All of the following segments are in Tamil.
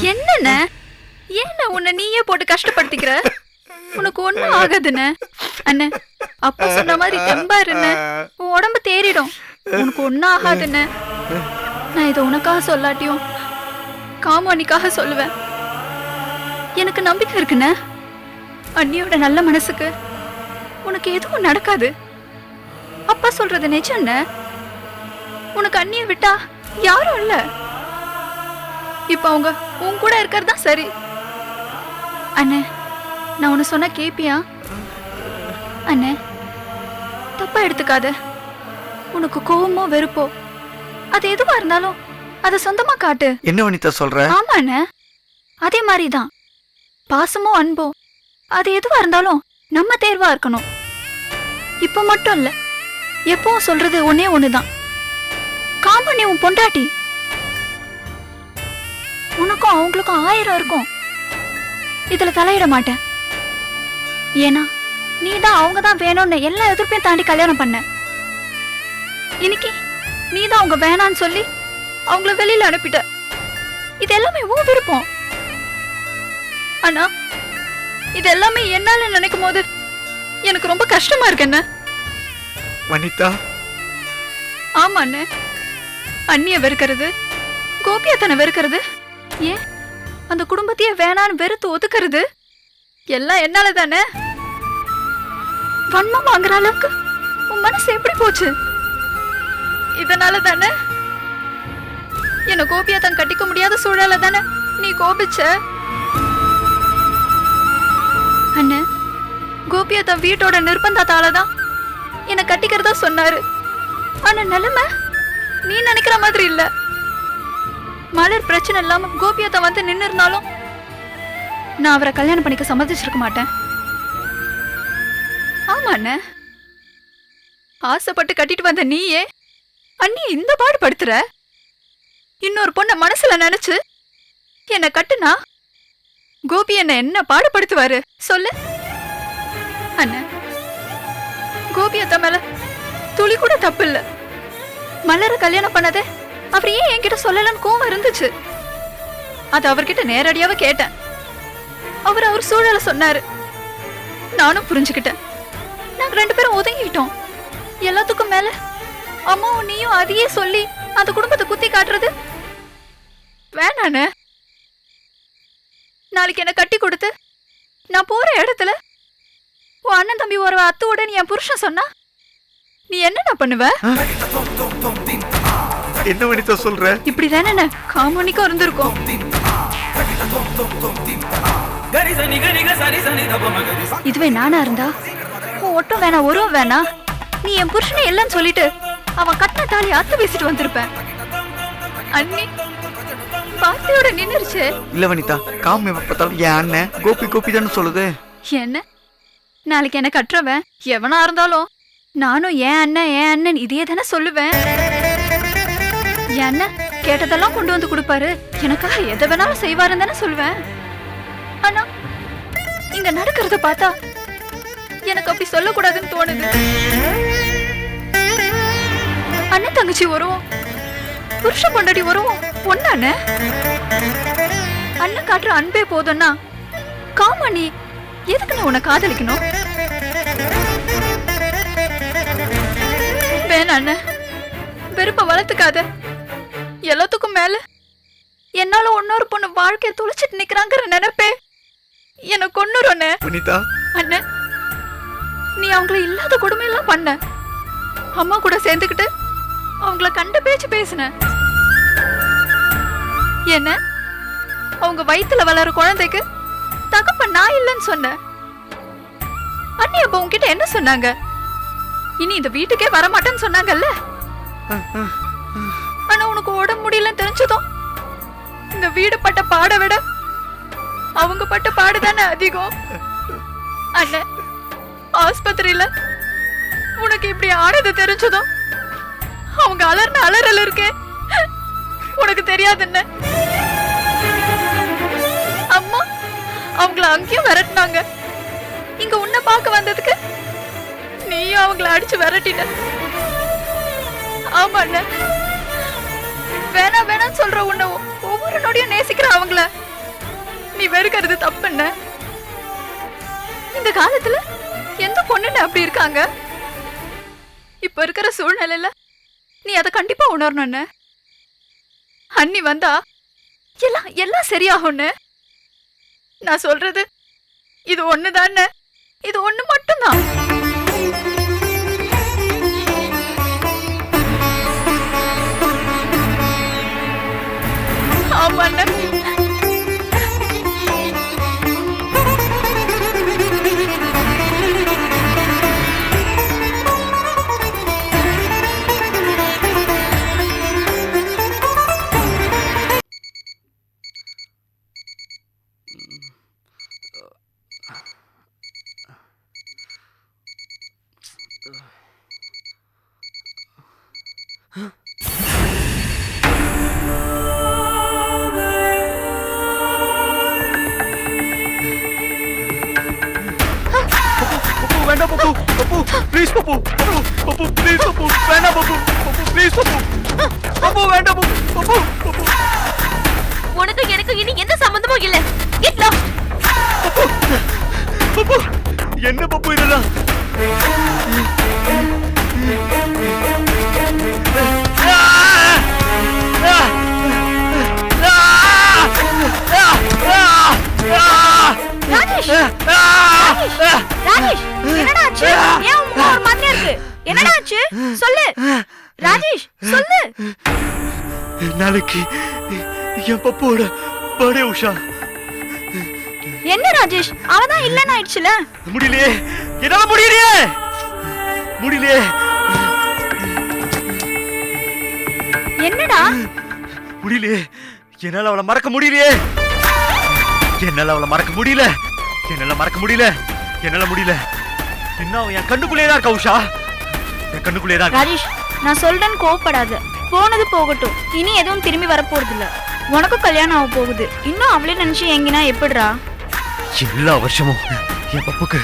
என்னண்ணே, ஏன் உன்னை நீயே போட்டு கஷ்டப்படுத்திக்கிற? உனக்கு ஒண்ணும் ஆகாதுண்ணே. அண்ணே, அப்பா சொன்ன மாதிரி தெம்பா இருண்ணே, உன் உடம்பு தேறிடும். உனக்கு ஒன்னும் ஆகாதுண்ணே. நான் இதை உனக்காக சொல்லாட்டியும் காமு அண்ணிக்காக சொல்லுவேன். எனக்கு நம்பிக்கை இருக்குண்ணே. அண்ணியோட நல்ல மனசுக்கு உனக்கு எதுவும் நடக்காது. அப்பா சொல்றது நிஜம்ண்ணே. உனக்கு அண்ணியை விட்டா யாரும் இல்ல. இப்ப அவங்க உன் கூட இருக்கிறது தான் சரி. அண்ணே, நான் உன்னை சொன்னா கேப்பியா? அண்ணே, தப்பா எடுத்துக்காத. உனக்கு கோவமோ வெறுப்போ அது எதுவா இருந்தாலும் அதை சொந்தமா காட்டு. என்ன வனிதா சொல்ற? ஆமா அண்ணே, அதே மாதிரிதான் பாசமோ அன்போ அது எதுவா இருந்தாலும் நம்ம தேர்வா இருக்கணும். இப்ப மட்டும் இல்ல, எப்பவும் சொல்றது ஒன்னே ஒண்ணுதான். காமு நீ உன் பொண்டாட்டி. உனக்கும் அவங்களுக்கும் 1000 இருக்கும். இதுல தலையிட மாட்டேன். ஏன்னா நீதான் அவங்க தான் வேணும்னு எல்லா எதிர்ப்பையும் தாண்டி கல்யாணம் பண்ண. இன்னைக்கு நீதான் அவங்க வேணான்னு சொல்லி அவங்கள வெளியில அனுப்பிட்ட. இது எல்லாமே உன் விருப்பம். ஆனா இது எல்லாமே என்னால நினைக்கும் போது எனக்கு ரொம்ப கஷ்டமா இருக்கு. என்ன வனிதா? ஆமா அண்ணே, அண்ணிய வெறுக்கிறது, கோபியத்தனை வெறுக்கிறது, ஏன் அந்த குடும்பத்தையே வேணான்னு வெறுத்து ஒதுக்குறது எல்லாம் என்னால தானே. வன்மம் வாங்குற அளவுக்கு உன் மனசு எப்படி போச்சு? இதனால தானே. என்ன கோபியத்தன் கட்டிக்க முடியாத சூழல தானே நீ கோபிச்ச. அண்ணே, கோபியத்தன் வீட்டோட நிர்பந்தத்தாலதான் என்ன கட்டிக்கிறதா சொன்னாரு. ஆனா நிலைமை நீ நினைக்கிற மாதிரி இல்ல. மலர் பிரச்சனை இல்லாம கோபியத்தை வந்து நின்னு இருந்தாலும் நான் அவரை கல்யாணம் பண்ணிக்க சம்மதிச்சிருக்க மாட்டேன். ஆமா அண்ணே, ஆசைப்பட்டு கட்டிட்டு வந்த நீயே அண்ணி இந்த பாடுபடுத்துற. இன்னொரு பொண்ண மனசுல நினைச்சு என்ன கட்டுனா கோபி என்ன பாடுபடுத்துவாரு சொல்லு. அண்ணே, கோபியத்த மேல துளி கூட தப்பு இல்ல. மலர கல்யாணம் பண்ணதே அவர் ஏன் என்கிட்ட சொல்லலன்னு கோவம் இருந்துச்சு. அது அவர்கிட்ட நேரடியாவே கேட்டேன். அவர் சூழல சொன்னாரு. நானும் புரிஞ்சுக்கிட்டேன். நாங்க 2 பேரும் ஒதுங்கிட்டோம். எல்லாத்துக்கும் மேல அம்மாவும் நீயும் அதையே சொல்லி அந்த குடும்பத்தை குத்தி காட்டுறது வேணானே. நாளைக்கு என்ன கட்டி கொடுத்து நான் போற இடத்துல உன் அண்ணன் தம்பி ஒரு அத்தோட நீ என் புருஷன் சொன்னா நீ என்ன பண்ணுவ? என்ன வனிதா சொல்ற? இப்படிதானே காமோனிக்கும் இருந்திருக்கும். இதுவே நானா இருந்தா உன் ஒட்டும் வேணா ஒருவம் வேணா நீ என் புருஷனை எல்லாம் சொல்லிட்டு அவன் கட்டின தாலி அத்து வீசிட்டு வந்திருப்பேன். அண்ணி பாத்தியோட நின்னுருச்சு. இல்ல வனிதா, காமு பார்த்தாலும் என் அண்ணன் கோபி கோபி தானே சொல்லுது. என்ன நாளைக்கு என்ன கட்டுறவன் எவனா இருந்தாலும் நானும் என் அண்ணன் இதையே தானே சொல்லுவேன். என் அண்ணன் கேட்டதெல்லாம் கொண்டு வந்து கொடுப்பாரு, எனக்காக எதை வேணாலும் செய்வாருன்னு தானே சொல்லுவேன். ஆனா இங்க நடக்கிறத பார்த்தா எனக்கு அப்படி சொல்லக்கூடாதுன்னு தோணுது. அண்ணன் தங்கச்சி வருவோம், புருஷ பொண்டாடி வருவோம் ஒண்ணானே. அண்ணன் காட்டுற அன்பே போதும்னா காமணி எதுக்கு நீ உன்னை காதலிக்கணும்? வேணா அண்ணன், வெறுப்ப வளர்த்துக்காத. எல்லாத்துக்கும் மேல என்னால இன்னொரு பொண்ணு வாழ்க்கைய துளைச்சிட்டு நிக்கிறாங்கிற நினைப்பே எனக்கு கொன்னுருன்னு. வினிதா அண்ணன், நீ அவங்கள இல்லாத கொடுமை எல்லாம் பண்ண. அம்மா கூட சேர்ந்துக்கிட்டு அவங்கள கண்ட பேச்சு பேசின. என்ன, அவங்க வயித்துல வளர குழந்தைக்கு தகப்ப நான் இல்லைன்னு சொன்ன. அண்ணி அப்ப உங்ககிட்ட என்ன சொன்னாங்க? இனி இந்த வீட்டுக்கே வரமாட்டேன்னு சொன்னாங்கல்ல. ஆனா உனக்கு உடம்பு முடியலன்னு தெரிஞ்சதும் இந்த வீடு பட்ட பாட விட அவங்க பட்ட பாடுதானே அதிகம். அண்ணன், ஆஸ்பத்திரியில உனக்கு இப்படி ஆனது தெரிஞ்சதும் அவங்க அலர்ன அலறல் இருக்கே உனக்கு தெரியாதுன்னு. அம்மா அவங்கள அங்கேயும் விரட்டினாங்க. இங்க உன்னை பார்க்க வந்ததுக்கு நீயும் அவங்கள அடிச்சு விரட்டிட்ட. ஆமா அண்ணன், வேணா வேணான்னு சொல்ற உன்னை ஒவ்வொரு நொடியும் நேசிக்கிற அவங்கள நீ வெறுக்கிறது தப்புன்னு. இந்த காலத்துல எந்த பொண்ணுன்னு அப்படி இருக்காங்க? இப்ப இருக்கிற சூழ்நிலையில நீ அதை கண்டிப்பா உணரணும்னு. அண்ணி வந்தா எல்லாம் எல்லாம் சரியாகும்னு. நான் சொல்றது இது ஒண்ணுதானே, இது ஒண்ணு மட்டும்தான். ஆமா அண்ணன், வேண்டாம் பப்பு, பப்பு please Pappu, Pappu Pappu please பப்பு, வேண்டாம் பப்பு, பப்பு ப்ளீஸ் பப்பு, பப்பு வேண்டாம் பப்பு, பப்பு பப்பு. உனக்கு எனக்கு இனி எந்த சம்பந்தமும் இல்ல. Get lost. பப்பு பப்பு என்ன பப்பு இதெல்லாம்? ராஜேஷ், ராஜேஷ், என்னடா ஆச்சு? ஏன் உன் முகம் ஒரு மாதிரியா இருக்கு? என்னடா ஆச்சு? சொல்லு ராஜேஷ், சொல்லு. நாளைக்கு என் பப்போட பர்த்டே உஷா. என்ன ராஜேஷ், அவதான் இல்லன்னு ஆயிடுச்சுல. முடியலையே, என்னால முடியலையே, முடியலையே. என்னடா முடியலையே, என்னால அவளை மறக்க முடியலையே, என்னால அவளை மறக்க முடியல, என்னால மறக்க முடியல, என்னால முடியல. இன்னும் என் கண்ணுக்குள்ளே தான் இருக்கா உஷா, என் கண்ணுக்குள்ளே தான். ராஜேஷ், நான் சொல்றேன்னு கோவப்படாத. போனது போகட்டும், இனி எதுவும் திரும்பி வரப்போறது இல்ல. உனக்கும் கல்யாணம் ஆக போகுது. இன்னும் அவளே நினைச்சு எங்கினா எப்படிடா? எல்லா வருஷமும் என் பப்புக்கு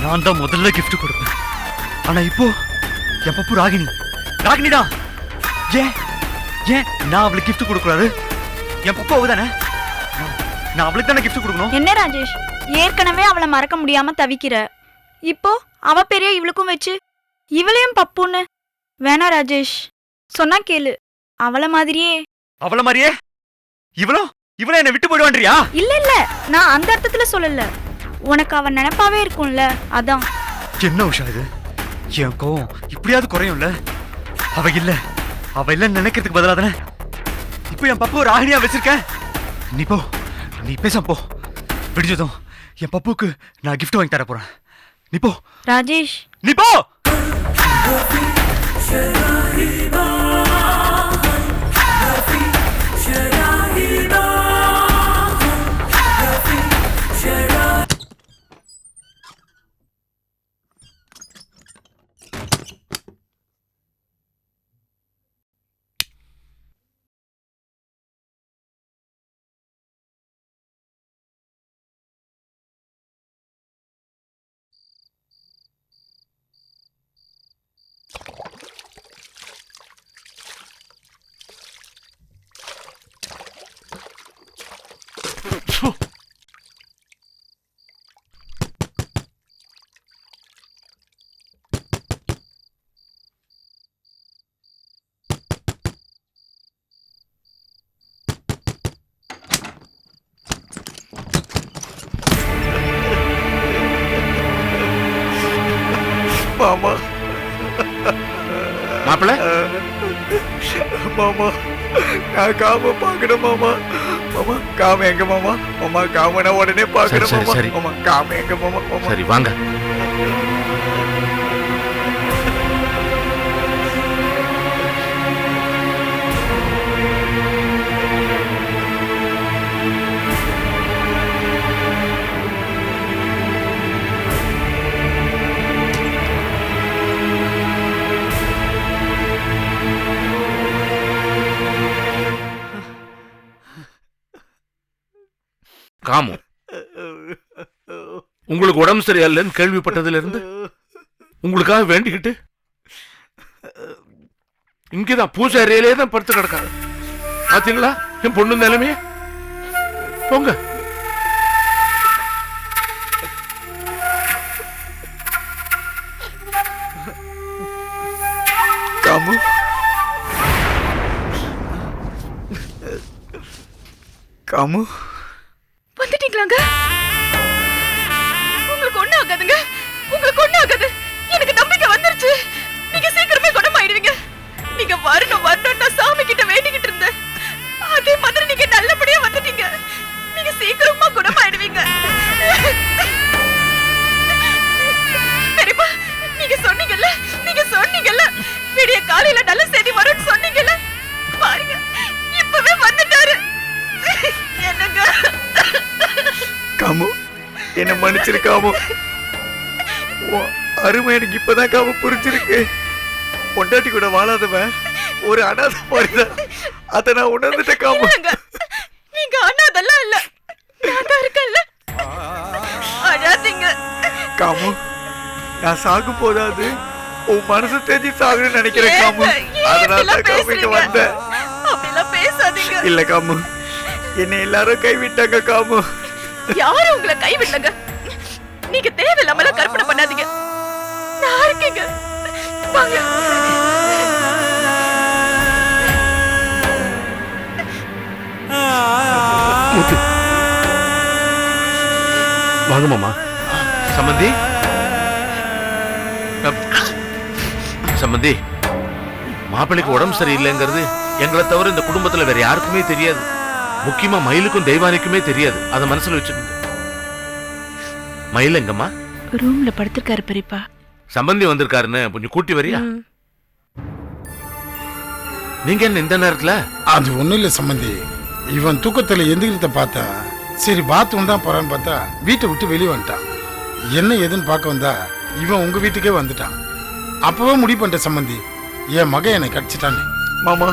நான் தான் முதல்ல கிஃப்ட் கொடுப்பேன். ஆனா இப்போ என் பப்பு ராகினி, ராகினி தான். ஏன் ஏன் நான் அவளுக்கு கிஃப்ட் கொடுக்கூடாது? என் பப்பு அவதானே, நான் அவளுக்கு தானே கிஃப்ட் கொடுக்கணும். என்ன ராஜேஷ், ஏற்கனவே அவளை மறக்க முடியாம தவிக்கிற. இப்போ அவ பெரிய இவளுக்கும் வச்சு இவளையும் பப்புன்னு. வேணா ராஜேஷ், சொன்னா கேளு. அவளை மாதிரியே. அவள மாதிரியே இவளோ? இவள என்ன விட்டு போயிடுவான்றியா? இல்ல இல்ல, நான் அந்த அர்த்தத்துல சொல்லல. உனக்கு அவன் நினைப்பாவே இருக்கும்ல, அதான். என்ன உஷா இது? என் கோவம் இப்படியாவது குறையும்ல? அவ இல்ல, அவ இல்லன்னு நினைக்கிறதுக்கு பதிலா தானே இப்போ என் பப்பு ராகினியா வச்சிருக்க. நீ போ, நீ பேச போ. விடிஞ்சதும் என் பப்புக்கு நான் கிஃப்ட் வாங்கி தர போறேன். நீ போ ராஜேஷ், நீ போ. மாமா மாப்பிள்ள மாமா நான் காம பார்க்கணும் மாமா. மாமா காம எங்க மாமா? மாமா காமனா உடனே பார்க்கணும் சரி, மாமா. சரி. மாமா காம எங்க மாமா? மாமா சரி வாங்க. காமு, உங்களுக்கு உடம்பு சரியில்லைன்னு கேள்விப்பட்டதுல இருந்து உங்களுக்காக வேண்டிக்கிட்டு இங்கதான் பூசாரியிலே தான் படுத்து கிடக்காங்க. பாத்தீங்களா என் பொண்ணு நிலைமைய? போங்க. காமு காமு வந்துட்டீங்களாங்க? உங்களுக்கு ஒண்ணு ஆகாதுங்க, உங்களுக்கு ஒண்ணு ஆகாது. எனக்கு நம்பிக்கை வந்துருச்சு. நீங்க சீக்கிரமே குணமாயிடுவீங்க. நீங்க வரணும் வரணும் நான் சாமி கிட்ட வேண்டிக்கிட்டு இருந்தேன். அதே மாதிரி நீங்க நல்லபடியா வந்துட்டீங்க. நீங்க சீக்கிரமா குணமாயிடுவீங்க. பெரியப்பா, நீங்க சொன்னீங்கல்ல விடிய காலையில நல்ல செய்தி வரும்னு சொன்னீங்கல்ல. பாருங்க இப்பவே வந்துட்டாரு. என்னங்க காமு என்ன மன்னிச்சிருக்காமு. அருமை எனக்கு இப்பதான் காமு புரிஞ்சிருக்கு. பொண்டாட்டி கூட வாழாதவன் ஒரு அனாதை மாதிரிதான். அதை நான் உணர்ந்துட்டேன் காமு. இல்லங்க, நீங்க அண்ணாதெல்லாம் இல்ல, நான் தான் இருக்கேன்ல. அழாதீங்க காமு. நான் சாகும் போதாது உன் மனசு தெரிஞ்சு சாகுன்னு நினைக்கிறேன் காமு. அதனால தான் காமு இங்க வந்தேன். அப்படிலாம் பேசாதீங்க. இல்ல காமு, என்னை எல்லாரும் கைவிட்டாங்க காமு. யாரும் உங்களை கைவிடலங்க. நீங்க தேவையில்லாம கற்பனை பண்ணாதீங்க. நான் இருக்கேங்க. வாங்க. முத்து. வாங்க மாமா. சம்பந்தி சம்பந்தி, மாப்பிள்ளைக்கு உடம்பு சரியில்லைங்கிறது எங்களை தவிர இந்த குடும்பத்துல வேற யாருக்குமே தெரியாது. முக்கியமா மயிலுக்கும் தெய்வானிக்குமே தெரியாது. அதை மனசுல வச்சுக்கோங்க. மயில் எங்கம்மா? ரூம்ல படுத்திருக்காரு பெரியப்பா. சம்பந்தி வந்திருக்காருன்னு கொஞ்சம் கூட்டி வரியா? நீங்க என்ன இந்த நேரத்துல? அது ஒண்ணும் இல்ல சம்பந்தி, இவன் தூக்கத்துல எந்திரிக்கிறத பார்த்தா சரி பாத்ரூம் தான் போறான்னு பார்த்தா வீட்டை விட்டு வெளியே வந்துட்டான். என்ன ஏதுன்னு பார்க்க வந்தா இவன் உங்க வீட்டுக்கே வந்துட்டான். அப்பவே முடிவு பண்ணிட்ட சம்பந்தி, என் மகன் என்னை கடிச்சிட்டான்னு. மாமா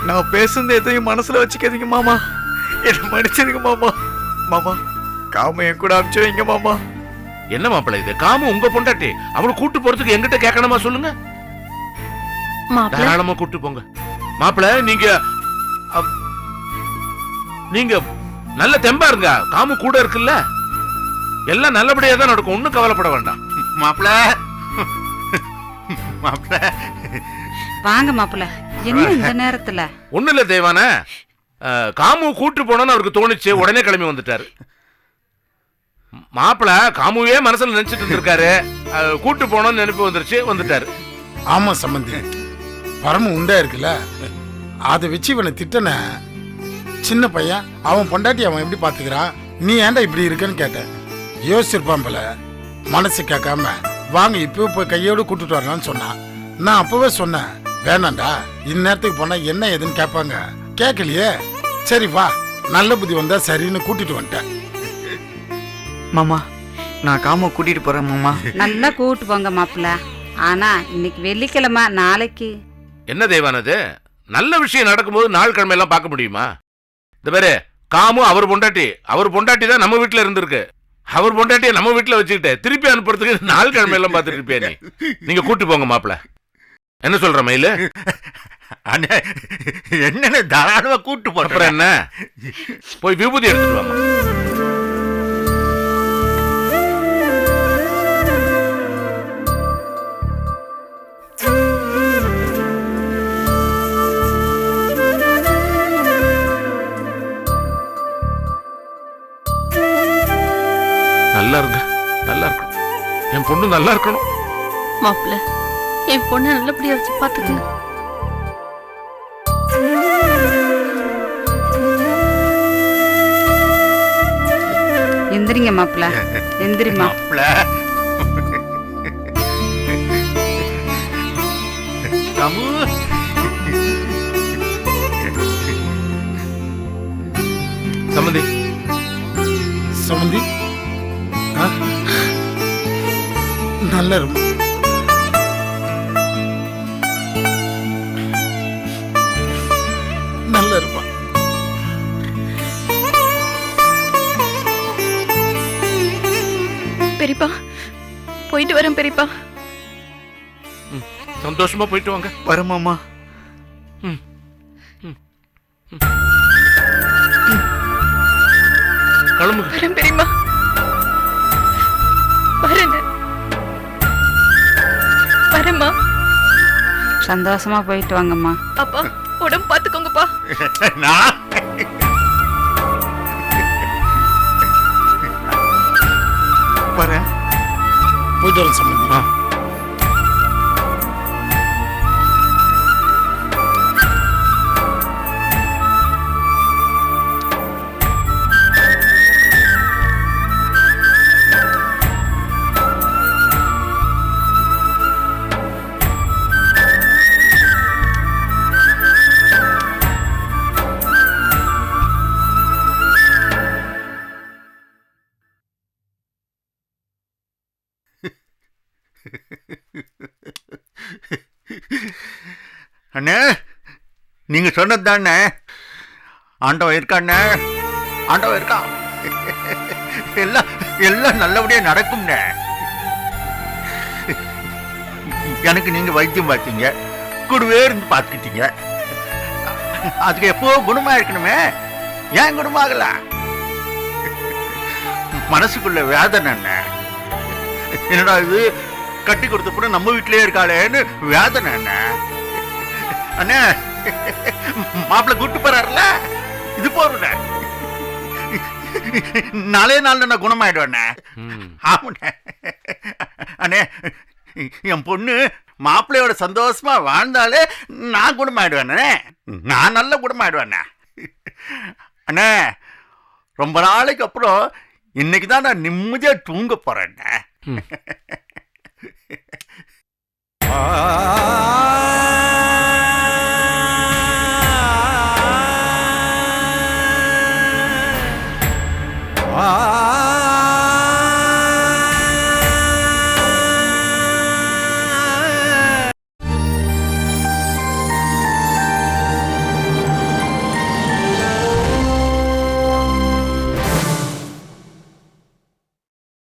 நான் பேசுனது எதையும் மனசுல வச்சுக்காதீங்க மாமா. என்ன மன்னிச்சிருங்க மாமா. மாமா காம என் கூட அனுப்பிச்சு வைங்க மாமா. என்ன மாப்பிள்ளை இது? காமு உங்க பொண்டாட்டி. அவளை கூட்டு போறதுக்கு எங்கிட்ட கேட்கணுமா சொல்லுங்க? தாராளமா கூட்டு போங்க. மாப்பிள்ளை நீங்க நல்ல தெம்பா இருங்க. காமு கூட இருக்குல்ல, எல்லாம் நல்லபடியா தான் நடக்கும். ஒண்ணும் கவலைப்பட வேண்டாம். மாப்பிள்ள மாப்பிள்ள வாங்க மாப்பிள்ள. என்ன இந்த நேரத்துல? ஒண்ணு இல்ல தேவான, காமு கூட்டு போனோன்னு அவருக்கு தோணுச்சு, உடனே கிளம்பி வந்துட்டாரு. மாப்பிள்ள காமுவே மனசுல நினைச்சிட்டு இருந்திருக்காரு, கூட்டு போனோம்னு நினைப்பு வந்துருச்சு, வந்துட்டாரு. ஆமா சம்பந்தி, பரம உண்டா இருக்குல்ல, அதை வச்சு இவனை திட்டன. சின்ன பையன், அவன் பொண்டாட்டி அவன் எப்படி பாத்துக்கிறான், நீ ஏன்டா இப்படி இருக்கன்னு கேட்டேன். யோசிச்சிருப்பான் போல, மனசு கேட்காம வாங்க இப்போ போய் கையோடு கூட்டிட்டு வரலான்னு சொன்னான். நான் அப்பவே சொன்னேன், வேணாண்டா இந்நேரத்துக்கு போனா என்ன ஏதுன்னு கேட்பாங்க. கேட்கலையே, சரி வா நல்ல புத்தி வந்தா சரின்னு கூட்டிட்டு வந்துட்டேன். மாமா நான் காம கூட்டிட்டு போறேன் மாமா. நல்லா கூட்டு போங்க மாப்பிள்ள. ஆனா இன்னைக்கு வெள்ளிக்கிழமை, நாளைக்கு என்ன தேவானது? நல்ல விஷயம் நடக்கும்போது நாள் கிழமை எல்லாம் பார்க்க முடியுமா? இந்த பேரு காமு அவர் பொண்டாட்டி தான் நம்ம வீட்டுல இருந்திருக்கு. அவர் பொண்டாட்டியை நம்ம வீட்டுல வச்சுக்கிட்டு திருப்பி அனுப்புறதுக்கு நாள் கிழமை எல்லாம் பார்த்துட்டு இருப்பியா? நீங்க கூட்டு போங்க மாப்பிள்ள. என்ன சொல்ற மயிலு? என்னன்னு தாராளமா கூட்டு போற. அப்புறம் என்ன, போய் விபூதி எடுத்துட்டு வாங்க. நல்லா இருங்க, நல்லா இருக்கணும். என் பொண்ணு நல்லா இருக்கணும். மாப்பிள்ள என் பொண்ணை நல்லபடியா வச்சு பாத்துக்கங்க. எந்திரிங்க மாப்பிள்ள, எந்திரிமா. மாப்பிள்ள காமு சம்மந்தி சமந்தி ஆ? நல்லா இருக்கும். நல்லா இருப்பான். பெரியப்பா போயிட்டு வரேன் பெரியப்பா. சந்தோஷமா போயிட்டு வாங்க. வர மாமா. கிளம்புங்க. வரேன் பெரியம்மா, வரேன் வரேம்மா. சந்தோஷமா போயிட்டு வாங்கம்மா. அப்பா உடம்பு பாத்துக்கோங்கப்பா. நான் வரேன். போயிட்டு வரேன் சம்பந்தி. அண்ணே, நீங்க சொன்னது தானே, ஆண்டவன் இருக்காண்ணே, ஆண்டவன் இருக்கான். எல்லாம் எல்லாம் நல்லபடியா நடக்கும்ண்ணே. எனக்கு நீங்க வைத்தியம் பார்த்தீங்க, கூடவே இருந்து பார்த்துக்கிட்டீங்க. அதுக்கு எப்போ குணமா இருக்கணுமே, ஏன் குணமாகல? மனசுக்குள்ள வேதனை அண்ணே. என்னடா இது, கட்டி கொடுத்த கூட நம்ம வீட்டிலே இருக்காளேன்னு வேதனை அண்ணே. அண்ணே, மாப்பிள்ள கூட்டு போறாருல, இது போறேன். நாளே நாள் நான் குணமாயிடுவேன். ஆமாண்ணே. அண்ணே, என் பொண்ணு மாப்பிள்ளையோட சந்தோஷமா வாழ்ந்தாலே நான் குணமாயிடுவேண்ணே. நான் நல்ல குணமாயிடுவேண்ணே. அண்ணே, ரொம்ப நாளைக்கு அப்புறம் இன்னைக்கு தான் நான் நிம்மதியா தூங்க போறேண்ணே.